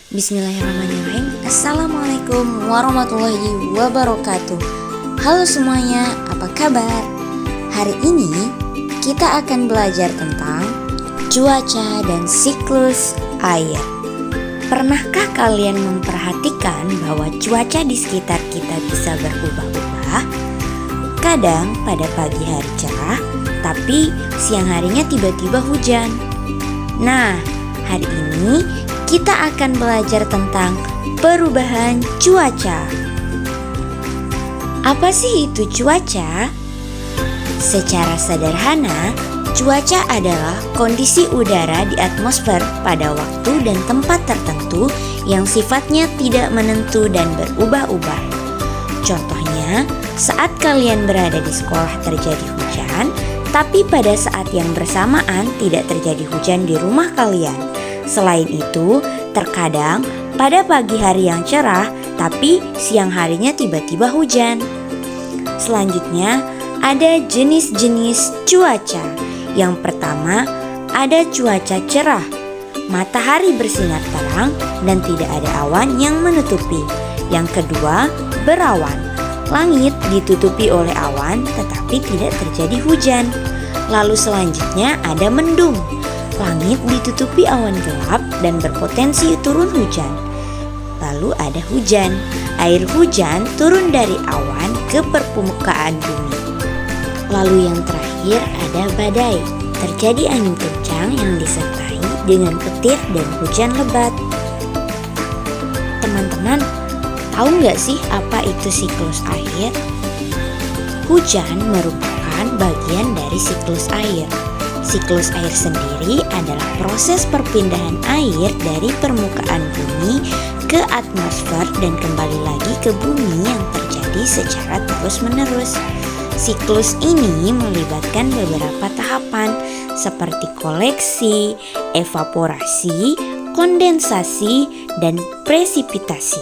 Bismillahirrahmanirrahim. Assalamualaikum warahmatullahi wabarakatuh. Halo semuanya, apa kabar? Hari ini kita akan belajar tentang cuaca dan siklus air. Pernahkah kalian memperhatikan bahwa cuaca di sekitar kita bisa berubah-ubah? Kadang pada pagi hari cerah, tapi siang harinya tiba-tiba hujan. Nah, hari ini kita akan belajar tentang perubahan cuaca. Apa sih itu cuaca? Secara sederhana, cuaca adalah kondisi udara di atmosfer pada waktu dan tempat tertentu yang sifatnya tidak menentu dan berubah-ubah. Contohnya, saat kalian berada di sekolah terjadi hujan, tapi pada saat yang bersamaan tidak terjadi hujan di rumah kalian. Selain itu, terkadang pada pagi hari yang cerah, tapi siang harinya tiba-tiba hujan. Selanjutnya, ada jenis-jenis cuaca. Yang pertama, ada cuaca cerah. Matahari bersinar terang dan tidak ada awan yang menutupi. Yang kedua, berawan. Langit ditutupi oleh awan tetapi tidak terjadi hujan. Lalu selanjutnya ada mendung. Langit ditutupi awan gelap dan berpotensi turun hujan. Lalu ada hujan. Air hujan turun dari awan ke permukaan bumi. Lalu yang terakhir ada badai. Terjadi angin kencang yang disertai dengan petir dan hujan lebat. Teman-teman, tahu nggak sih apa itu siklus air? Hujan merupakan bagian dari siklus air. Siklus air sendiri adalah proses perpindahan air dari permukaan bumi ke atmosfer dan kembali lagi ke bumi yang terjadi secara terus-menerus. Siklus ini melibatkan beberapa tahapan seperti koleksi, evaporasi, kondensasi, dan presipitasi.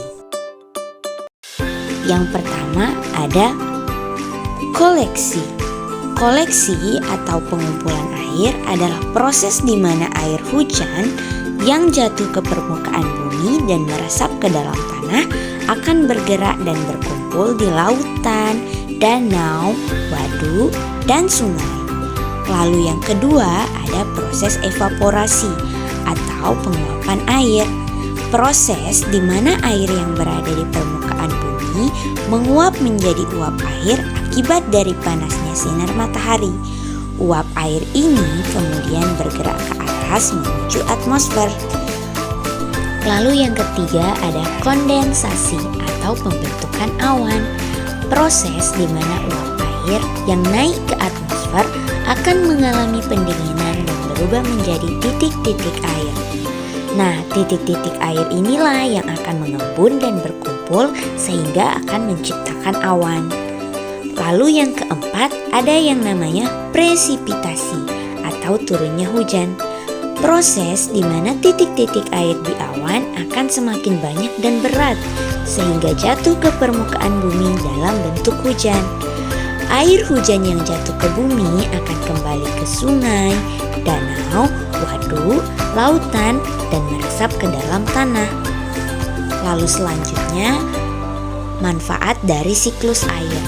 Yang pertama ada koleksi. Koleksi atau pengumpulan air adalah proses di mana air hujan yang jatuh ke permukaan bumi dan meresap ke dalam tanah akan bergerak dan berkumpul di lautan, danau, waduk, dan sungai. Lalu yang kedua ada proses evaporasi atau penguapan air. Proses di mana air yang berada di permukaan bumi menguap menjadi uap air akibat dari panasnya sinar matahari. Uap air ini kemudian bergerak ke atas menuju atmosfer. Lalu yang ketiga ada kondensasi atau pembentukan awan. Proses di mana uap air yang naik ke atmosfer akan mengalami pendinginan dan berubah menjadi titik-titik air. Nah, titik-titik air inilah yang akan mengembun dan berkumpul sehingga akan menciptakan awan. Lalu yang keempat ada yang namanya presipitasi atau turunnya hujan. Proses di mana titik-titik air di awan akan semakin banyak dan berat sehingga jatuh ke permukaan bumi dalam bentuk hujan. Air hujan yang jatuh ke bumi akan kembali ke sungai, danau, waduk, lautan, dan meresap ke dalam tanah. Lalu selanjutnya, manfaat dari siklus air.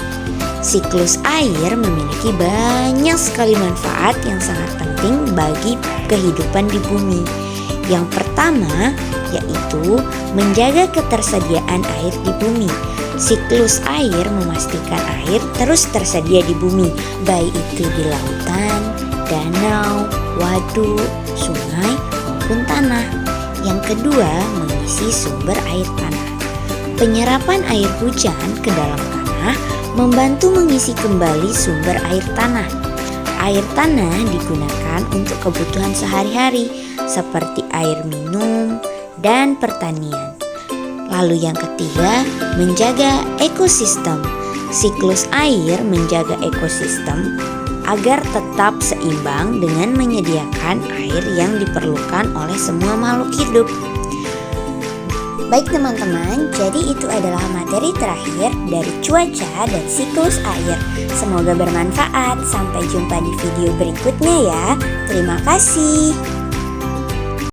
Siklus air memiliki banyak sekali manfaat yang sangat penting bagi kehidupan di bumi. Yang pertama yaitu menjaga ketersediaan air di bumi. Siklus air memastikan air terus tersedia di bumi, baik itu di lautan, danau, waduk, sungai, maupun tanah. Yang kedua, mengisi sumber air tanah. Penyerapan air hujan ke dalam tanah membantu mengisi kembali sumber air tanah. Air tanah digunakan untuk kebutuhan sehari-hari seperti air minum dan pertanian. Lalu yang ketiga, menjaga ekosistem. Siklus air menjaga ekosistem agar tetap seimbang dengan menyediakan air yang diperlukan oleh semua makhluk hidup. Baik teman-teman, jadi itu adalah materi terakhir dari cuaca dan siklus air. Semoga bermanfaat. Sampai jumpa di video berikutnya ya. Terima kasih.